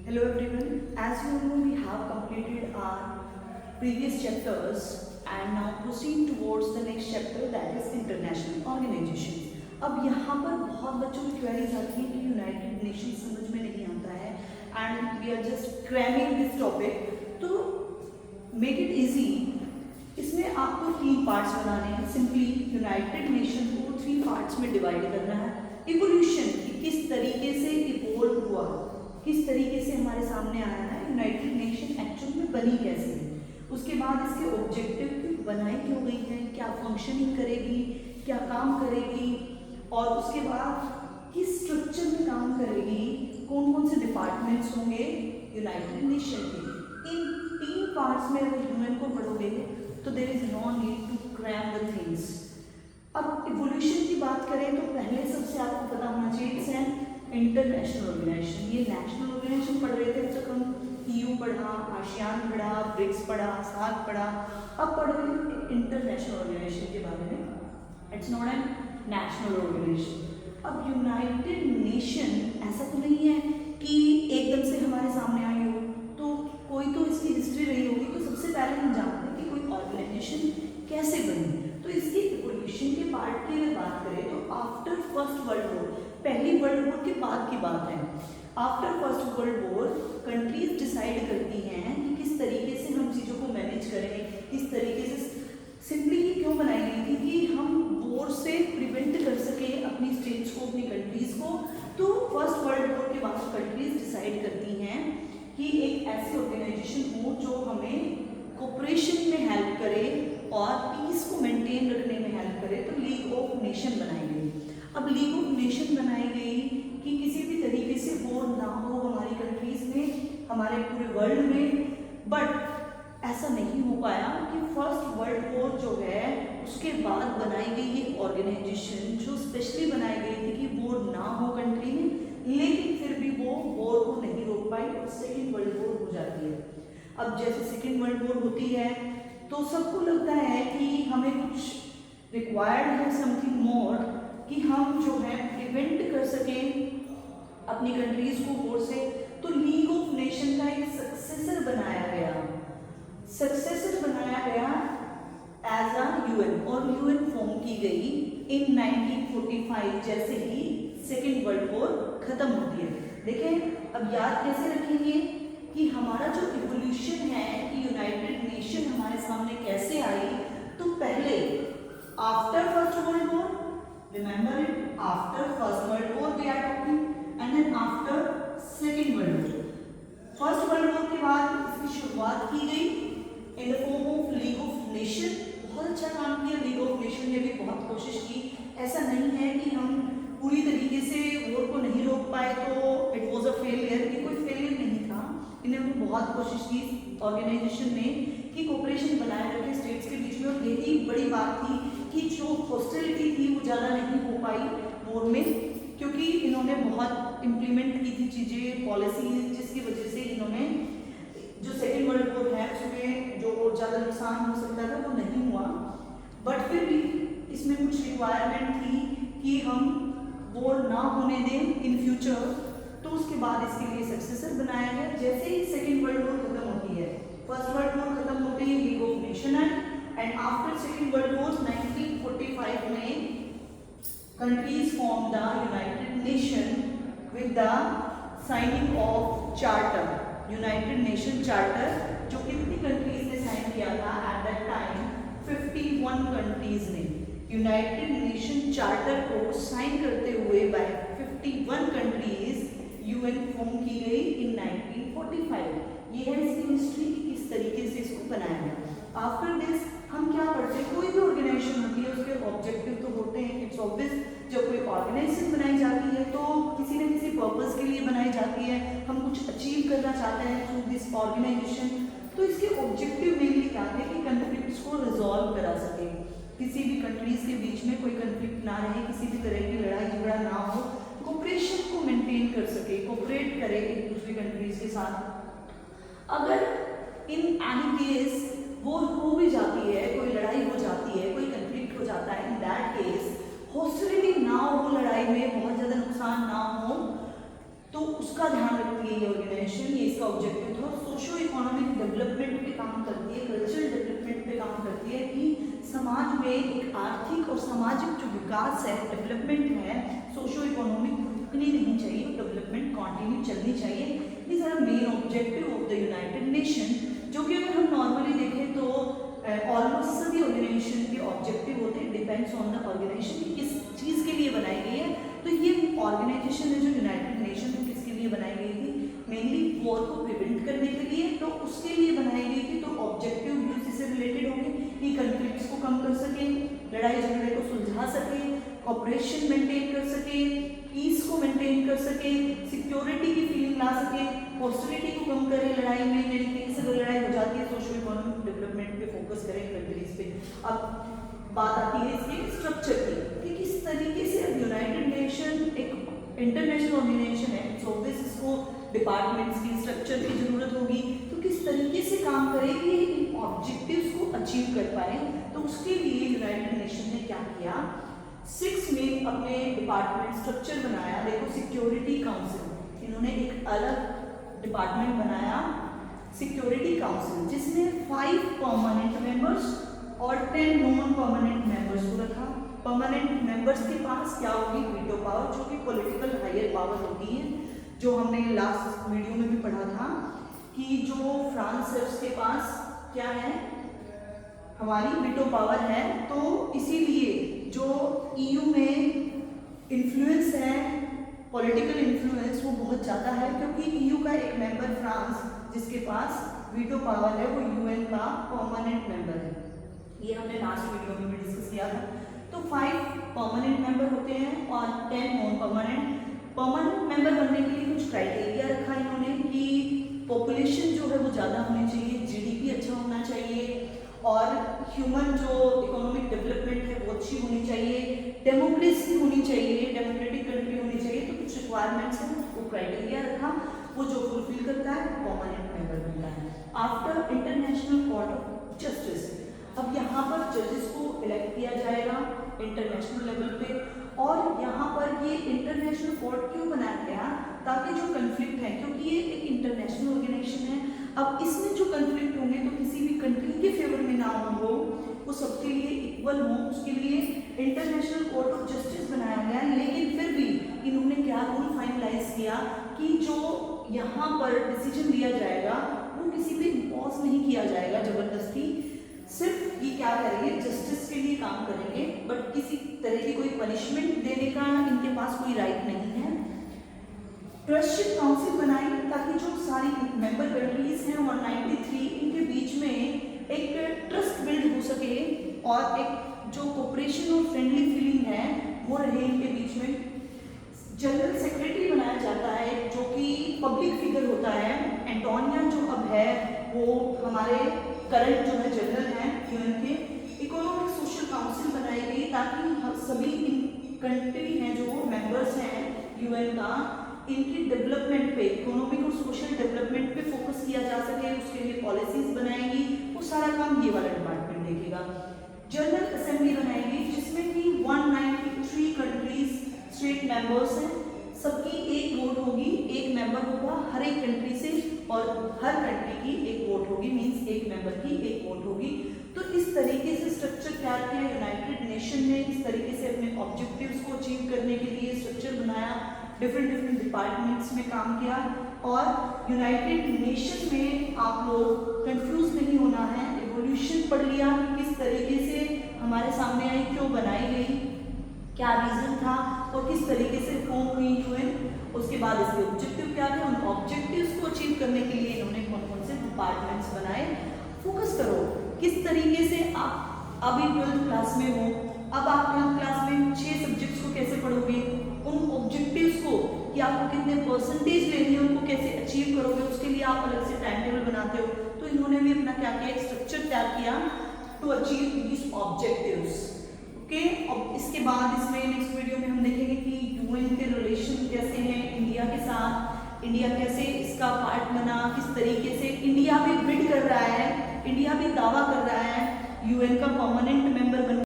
Hello everyone, as you know we have completed our previous chapters and now proceed towards the next chapter, that is international organizations. अब यहाँ पर बहुत बच्चों की queries आती हैं कि यूनाइटेड नेशन समझ में नहीं आता है and we are just cramming this topic, तो मेक इट इजी। इसमें आपको 3 पार्ट्स बनाने हैं। सिंपली यूनाइटेड नेशन को 3 पार्ट्स में डिवाइड करना है। इवोल्यूशन की किस तरीके से इवोल्व हुआ, किस तरीके से हमारे सामने आया है, यूनाइटेड नेशन एक्चुअल में बनी कैसे है, उसके बाद इसके ऑब्जेक्टिव बनाई क्यों गई है, क्या फंक्शनिंग करेगी, क्या काम करेगी, और उसके बाद किस स्ट्रक्चर में काम करेगी, कौन कौन से डिपार्टमेंट्स होंगे यूनाइटेड नेशन के। इन 3 पार्ट्स में अगर ह्यूमन को पढ़ोगे तो there is no need to cram the things. अब इवोल्यूशन की बात करें तो पहले सबसे आपको पता होना चाहिए इट्स एन इंटरनेशनल ऑर्गेनाइजेशन। ये नेशनल ऑर्गेनाइजेशन पढ़ रहे थे जब हम EU पढ़ा, आसियान पढ़ा, ब्रिक्स पढ़ा, सार्क पढ़ा, अब पढ़ रहे हैं इंटरनेशनल ऑर्गेनाइजेशन के बारे में। It's not an national organisation. अब यूनाइटेड नेशन ऐसा तो नहीं है कि एकदम से हमारे सामने आई हो, तो कोई तो इसकी हिस्ट्री रही होगी। तो सबसे पहले हम जानते हैं कि कोई ऑर्गेनाइजेशन कैसे बनी। तो इसकी इवोल्यूशन के पार्ट की अगर बात करें तो आफ्टर फर्स्ट वर्ल्ड वॉर, पहली वर्ल्ड वॉर के बाद की बात है। After first world war countries decide करती हैं कि किस तरीके से हम चीज़ों को मैनेज करें, किस तरीके से। सिंपली ये क्यों बनाई गई थी कि हम वॉर से प्रिवेंट कर सके अपनी स्टेट्स को, अपनी कंट्रीज को। तो फर्स्ट वर्ल्ड वॉर के बाद कंट्रीज डिसाइड करती हैं कि एक ऐसी ऑर्गेनाइजेशन हो जो हमें कोऑपरेशन में हेल्प करे और पीस को मेंटेन रखने में हेल्प करे। तो लीग ऑफ नेशन बनाई गई। अब लीग ऑफ नेशन बनाई गई कि किसी भी तरीके से वॉर ना हो हमारी कंट्रीज में, हमारे पूरे वर्ल्ड में। बट ऐसा नहीं हो पाया कि फर्स्ट वर्ल्ड वॉर जो है उसके बाद बनाई गई ये ऑर्गेनाइजेशन जो स्पेशली बनाई गई थी कि वॉर ना हो कंट्री में, लेकिन फिर भी वो वॉर को नहीं रोक पाई और सेकेंड वर्ल्ड वॉर हो जाती है। अब जैसे सेकेंड वर्ल्ड वॉर होती है तो सबको लगता है कि हमें कुछ रिक्वायर्ड है, समथिंग मोर, कि हम जो है प्रिवेंट कर सकें अपनी कंट्रीज को वॉर से। तो लीग ऑफ नेशन का एक सक्सेसर बनाया गया एज अ यूएन, और यूएन फॉर्म की गई इन 1945 जैसे ही सेकेंड वर्ल्ड वॉर खत्म होती है। देखें अब याद कैसे रखेंगे कि हमारा जो इवोल्यूशन है कि यूनाइटेड नेशन हमारे सामने कैसे आई। तो पहले after first world war, remember it, after first world war we are talking, and then after second world war. First world war के बाद इसकी शुरुआत की गई in the form of league of nation. बहुत अच्छा काम किया लीग ऑफ नेशन ने भी, बहुत कोशिश की। ऐसा नहीं है कि हम पूरी तरीके से वॉर को नहीं रोक पाए तो इट वाज अ फेलियर। ये कोई फेलियर नहीं था, इन्होंने बहुत कोशिश की ऑर्गेनाइजेशन ने कि कोऑपरेशन बनाए रखे स्टेट्स के बीच में। और यही बड़ी बात थी कि जो हॉस्टिलिटी थी वो ज़्यादा नहीं हो पाई वॉर में, क्योंकि इन्होंने बहुत इम्प्लीमेंट की थी चीज़ें, पॉलिसीज, जिसकी वजह से इन्होंने जो सेकेंड वर्ल्ड वॉर है उसमें जो और ज़्यादा नुकसान हो सकता था वो नहीं हुआ। बट फिर भी इसमें कुछ रिक्वायरमेंट थी कि हम वॉर ना होने दें इन फ्यूचर। तो उसके बाद इसके लिए सक्सेसर बनाया गया। जैसे ही सेकेंड वर्ल्ड वॉर खत्म होती है, फर्स्ट वर्ल्ड वॉर खत्म होते ही लीग ऑफ नेशन आई, and after second world war 1945 में countries formed the United Nation with the signing of charter, United Nation Charter, जो कितनी कंट्रीज ने साइन किया था एट दैट टाइम, 51 कंट्रीज ने यूनाइटेड नेशन चार्टर को साइन करते हुए बाय 51 कंट्रीज यूएन फॉर्म की गई इन 1945। ये है इसकी हिस्ट्री कि किस तरीके से इसको बनाया गया। आफ्टर दिस हम क्या पढ़ते हैं, कोई भी ऑर्गेनाइजेशन होती है उसके ऑब्जेक्टिव तो होते हैं। इट्स ऑब्वियस, जब कोई ऑर्गेनाइजेशन बनाई जाती है तो किसी न किसी पर्पस के लिए बनाई जाती है। हम कुछ अचीव करना चाहते हैं थ्रू दिस ऑर्गेनाइजेशन। तो इसके ऑब्जेक्टिव मेनली क्या थे कि कंफ्लिक्ट्स को रिजॉल्व करा सके, किसी भी कंट्रीज के बीच में कोई कंफ्लिक्ट ना रहे, किसी भी तरह की लड़ाई झगड़ा ना हो, कोऑपरेशन को मेंटेन कर सके, कोऑपरेट करे एक दूसरी कंट्रीज के साथ। अगर इन एनी केस वॉर हो भी जाती है, कोई लड़ाई हो जाती है, कोई कंफ्लिक्ट हो जाता है, इन दैट केस हॉस्टिलिटी ना हो, लड़ाई में बहुत ज़्यादा नुकसान ना हो, तो उसका ध्यान रखती ये ऑर्गेनाइजेशन, ये इसका ऑब्जेक्टिव था। सोशो इकोनॉमिक डेवलपमेंट पे काम करती है, कल्चरल डेवलपमेंट पे काम करती है कि समाज में एक आर्थिक और सामाजिक जो विकास है, डेवलपमेंट है, सोशो इकोनॉमिक रुकनी नहीं चाहिए, डेवलपमेंट कंटिन्यू चलनी चाहिए। This are main objective of the united nation, जो कि अगर हम नॉर्मली देखें तो ऑलमोस्ट सभी ऑर्गेनाइजेशन के ऑब्जेक्टिव होते हैं, डिपेंड्स ऑन द ऑर्गेनाइजेशन कि किस चीज़ के लिए बनाई गई है। तो ये ऑर्गेनाइजेशन है जो यूनाइटेड नेशन है, किसके लिए बनाई गई थी? मेनली वॉर को प्रिवेंट करने के लिए, तो उसके लिए बनाई गई थी। तो ऑब्जेक्टिव व्यूज इससे रिलेटेड होंगे कि कंफ्लिक्ट्स को कम कर सके, लड़ाई झगड़े को सुलझा सके, कॉपरेशन मेंटेन कर सके, पीस को मेंटेन कर सके, सिक्योरिटी की फीलिंग ला सके, हॉस्टिलिटी को कम करे लड़ाई में, यानी कि अगर लड़ाई हो जाती है सोशल इकोनॉमिक डेवलपमेंट पे फोकस करें कंट्रीज पे। अब बात आती है इसके स्ट्रक्चर की कि किस तरीके से अब यूनाइटेड नेशन एक इंटरनेशनल ऑर्गेनाइजेशन है, सो ऑब्वियस इसको डिपार्टमेंट्स की स्ट्रक्चर की जरूरत होगी। तो किस तरीके से काम करेगी इन ऑब्जेक्टिव्स को अचीव कर पाए, तो उसके लिए यूनाइटेड नेशन ने क्या किया, 6 में अपने डिपार्टमेंट स्ट्रक्चर बनाया। देखो सिक्योरिटी काउंसिल, इन्होंने एक अलग डिपार्टमेंट बनाया सिक्योरिटी काउंसिल, जिसमें 5 परमानेंट मेंबर्स और 10 नॉन परमानेंट मेंबर्स को रखा। परमानेंट मेंबर्स के पास क्या होगी? वीटो पावर, जो कि पॉलिटिकल हायर पावर होती है, जो हमने लास्ट वीडियो में भी पढ़ा था कि जो फ्रांस है उसके पास क्या है, हमारी वीटो पावर है। तो इसीलिए जो ईयू में इन्फ्लुएंस है, पॉलिटिकल इन्फ्लुएंस वो बहुत ज़्यादा है, क्योंकि ईयू का एक मेंबर फ्रांस जिसके पास वीटो पावर है, वो यूएन का परमानेंट मेंबर है। ये हमने लास्ट वीडियो में भी डिस्कस किया था। तो 5 परमानेंट मेंबर होते हैं और 10 नॉन परमानेंट। परमानेंट मेंबर बनने के लिए कुछ क्राइटेरिया रखा इन्होंने कि पॉपुलेशन जो है वो ज़्यादा होनी चाहिए, जीडीपी अच्छा होना चाहिए, और ह्यूमन जो इकोनॉमिक डेवलपमेंट है वो अच्छी होनी चाहिए, डेमोक्रेसी होनी चाहिए, डेमोक्रेटिक कंट्री होनी चाहिए। तो कुछ रिक्वायरमेंट्स हैं, वो क्राइटेरिया रखा, वो जो फुलफिल करता है परमानेंट मेंबर बनता है। After international court of justice, अब यहाँ पर जजेस को इलेक्ट किया जाएगा इंटरनेशनल लेवल पे, और यहाँ पर ये इंटरनेशनल कोर्ट क्यों बनाया गया, ताकि जो कंफ्लिक्ट है, क्योंकि ये एक इंटरनेशनल ऑर्गेनाइजेशन है, अब इसमें जो कंफ्लिक्ट होंगे तो किसी भी कंट्री के फेवर में ना हो, वो सबके लिए इक्वल हो, उसके लिए इंटरनेशनल कोर्ट ऑफ जस्टिस बनाया गया। लेकिन फिर भी इन्होंने क्या रूल फाइनलाइज किया कि जो यहाँ पर डिसीजन लिया जाएगा वो किसी पे इम्पोज नहीं किया जाएगा जबरदस्ती, सिर्फ ये क्या करेंगे, जस्टिस के लिए काम करेंगे, बट किसी तरह की कोई पनिशमेंट देने का इनके पास कोई राइट नहीं है। ट्रस्टशिप काउंसिल बनाई ताकि जो सारी मेंबर कंट्रीज हैं 193, इनके बीच में एक ट्रस्ट बिल्ड हो सके और एक जो कोऑपरेशन और फ्रेंडली फीलिंग है वो रहे इनके बीच में। जनरल सेक्रेटरी बनाया जाता है जो कि पब्लिक फिगर होता है। एंटोनिया जो अब है वो हमारे करंट जो है जनरल हैं यूएन के। इकोनॉमिक सोशल काउंसिल बनाई गई ताकि सभी कंट्री हैं जो मेंबर्स हैं यूएन का, इनकी डेवलपमेंट पे, इकोनॉमिक और सोशल डेवलपमेंट पे फोकस किया जा सके, उसके लिए पॉलिसीज बनाएगी, वो सारा काम ये वाला डिपार्टमेंट देखेगा। जनरल असेंबली बनाएगी जिसमें कि 193 कंट्रीज स्टेट मेंबर्स हैं, सबकी एक वोट होगी, एक मेंबर होगा हर एक कंट्री से, और हर कंट्री की एक वोट होगी, मींस एक मेंबर की एक वोट होगी। तो इस तरीके से स्ट्रक्चर तैयार किया यूनाइटेड नेशन ने, इस तरीके से अपने ऑब्जेक्टिव्स को अचीव करने के लिए स्ट्रक्चर बनाया, डिफरेंट डिपार्टमेंट्स में काम किया। और यूनाइटेड नेशन में आप लोग कंफ्यूज नहीं होना है, एवोल्यूशन पढ़ लिया कि किस तरीके से हमारे सामने आई, क्यों बनाई गई, क्या रीजन था और किस तरीके से फॉर्म हुई यूएन, उसके बाद इसके ऑब्जेक्टिव क्या थे, उन ऑब्जेक्टिव्स को अचीव करने के लिए इन्होंने कौन कौन से डिपार्टमेंट्स बनाए। फोकस करो किस तरीके से आप अभी 12th क्लास में हो, अब आप 12th क्लास में 6 सब्जेक्ट्स को कैसे पढ़ोगे, उन ऑब्जेक्टिव्स को कि आपको कितने परसेंटेज लेनी है उनको कैसे अचीव करोगे, उसके लिए आप अलग से टाइम टेबल बनाते हो। तो इन्होंने भी अपना क्या किया, एक स्ट्रक्चर तैयार किया to achieve these objectives. Okay, अब इसके बाद इसमें नेक्स्ट वीडियो में हम देखेंगे कि यूएन के रिलेशन कैसे हैं इंडिया के साथ, इंडिया कैसे इसका पार्ट बना, किस तरीके से इंडिया भी बिड कर रहा है, इंडिया भी दावा कर रहा है यूएन का परमानेंट मेंबर बन